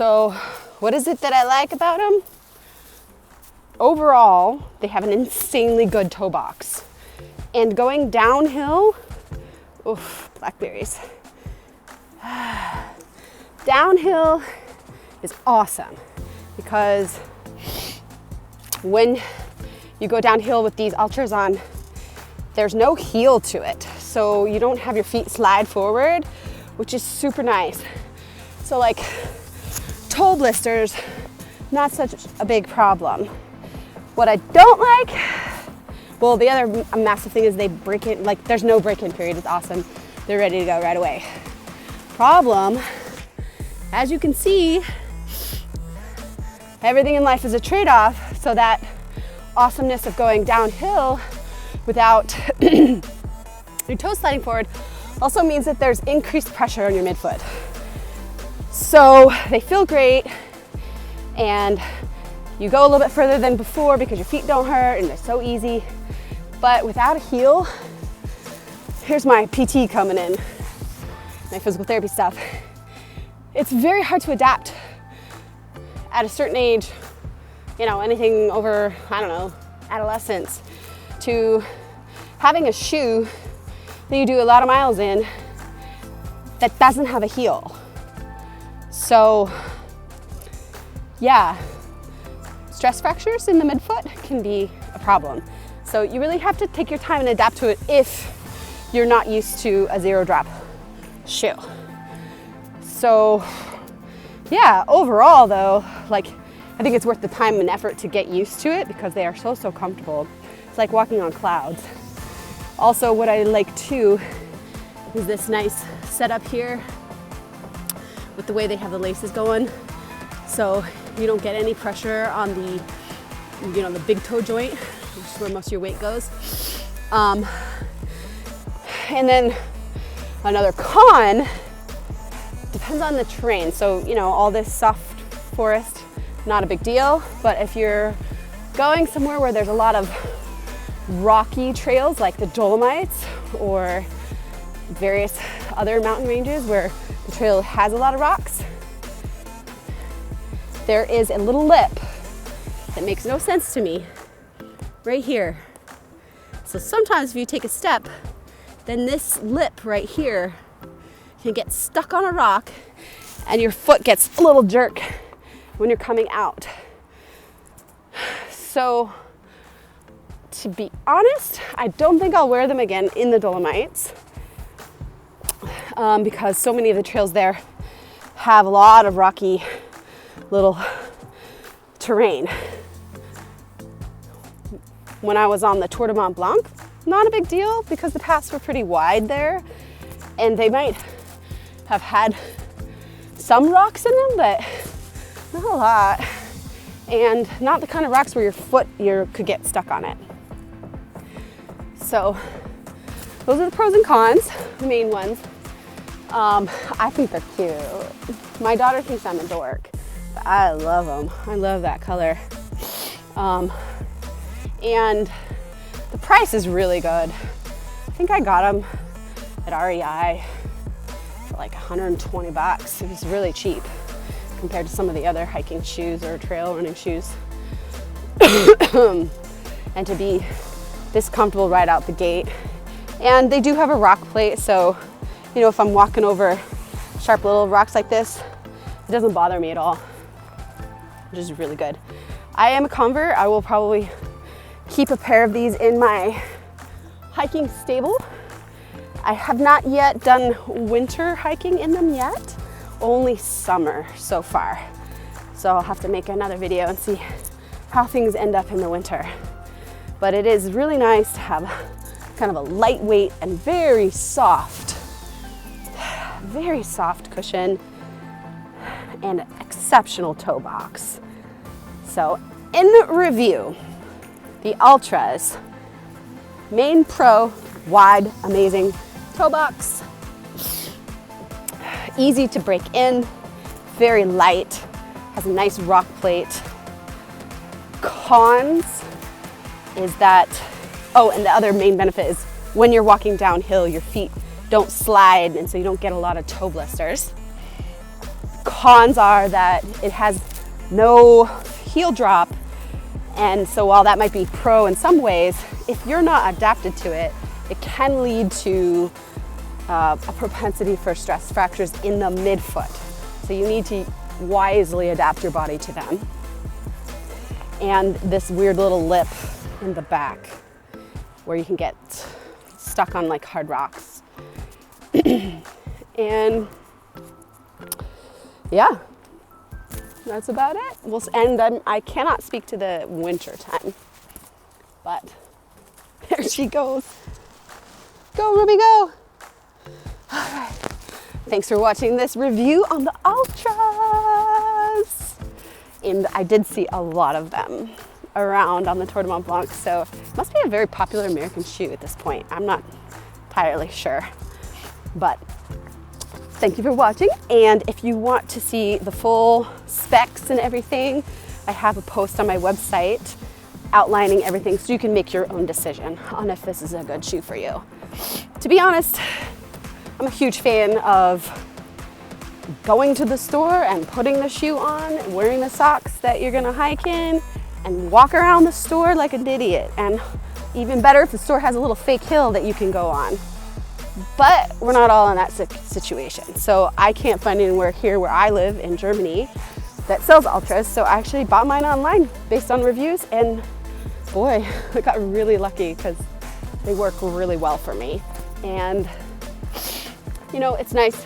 So what is it that I like about them? Overall, they have an insanely good toe box. And going downhill, oof, blackberries. Downhill is awesome because when you go downhill with these Altras on, there's no heel to it. So you don't have your feet slide forward, which is super nice. So like toe blisters, not such a big problem. What I don't like, well, the other massive thing is they break in, like there's no break-in period. It's awesome. They're ready to go right away. Problem, as you can see, everything in life is a trade-off. So that awesomeness of going downhill without your toes sliding forward also means that there's increased pressure on your midfoot. So they feel great and you go a little bit further than before because your feet don't hurt and they're so easy. But without a heel, here's my PT coming in, my physical therapy stuff. It's very hard to adapt at a certain age, you know, anything over, I don't know, adolescence, to having a shoe that you do a lot of miles in that doesn't have a heel. So yeah, stress fractures in the midfoot can be a problem. So you really have to take your time and adapt to it if you're not used to a zero drop shoe. So yeah, overall though, like I think it's worth the time and effort to get used to it because they are so comfortable. It's like walking on clouds. Also, what I like too is this nice setup here with the way they have the laces going. So you don't get any pressure on the, you know, the big toe joint, which is where most of your weight goes. And then another con, depends on the terrain. So, you know, all this soft forest, not a big deal. But if you're going somewhere where there's a lot of rocky trails like the Dolomites or various other mountain ranges where the trail has a lot of rocks, there is a little lip that makes no sense to me right here. So sometimes if you take a step, then this lip right here can get stuck on a rock and your foot gets a little jerk when you're coming out. So to be honest, I don't think I'll wear them again in the Dolomites because so many of the trails there have a lot of rocky little terrain. When I was on the Tour de Mont Blanc, not a big deal because the paths were pretty wide there and they might have had some rocks in them, but not a lot. And not the kind of rocks where your foot could get stuck on it. So those are the pros and cons, the main ones. I think they're cute. My daughter thinks I'm a dork, but I love them. I love that color. And the price is really good. I think I got them at REI for like 120 bucks. It was really cheap compared to some of the other hiking shoes or trail running shoes. And to be this comfortable right out the gate. And they do have a rock plate, so you know, if I'm walking over sharp little rocks like this, it doesn't bother me at all, which is really good. I am a convert. I will probably keep a pair of these in my hiking stable. I have not yet done winter hiking in them yet, only summer so far. So I'll have to make another video and see how things end up in the winter. But it is really nice to have kind of a lightweight and very soft cushion and exceptional toe box. So in review, the Altra's main pro, wide, amazing toe box, easy to break in, very light, has a nice rock plate. Cons is that, oh, and the other main benefit is when you're walking downhill, your feet don't slide and so you don't get a lot of toe blisters. cons are that it has no heel drop. And so while that might be pro in some ways, if you're not adapted to it, it can lead to a propensity for stress fractures in the midfoot. So you need to wisely adapt your body to them. And this weird little lip in the back where you can get stuck on like hard rocks. And yeah, that's about it. And I cannot speak to the winter time, but there she goes. Go, Ruby, go. All right. Thanks for watching this review on the Altras. And I did see a lot of them around on the Tour de Mont Blanc, so it must be a very popular American shoe at this point. I'm not entirely sure, but thank you for watching. And if you want to see the full specs and everything, I have a post on my website outlining everything so you can make your own decision on if this is a good shoe for you. To be honest, I'm a huge fan of going to the store and putting the shoe on, wearing the socks that you're gonna hike in, and walk around the store like an idiot. And even better if the store has a little fake hill that you can go on. But we're not all in that situation. So I can't find anywhere here where I live in Germany that sells Altras. So I actually bought mine online based on reviews, and boy, I got really lucky because they work really well for me. And you know, it's nice,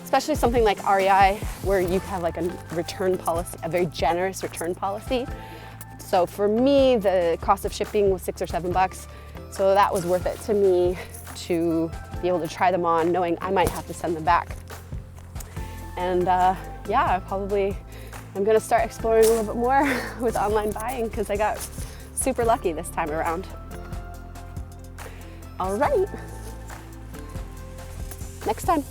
especially something like REI where you have like a return policy, a very generous return policy. So for me, the cost of shipping was $6 or $7. So that was worth it to me to be able to try them on, knowing I might have to send them back. And yeah, I'm gonna start exploring a little bit more with online buying because I got super lucky this time around. All right, next time.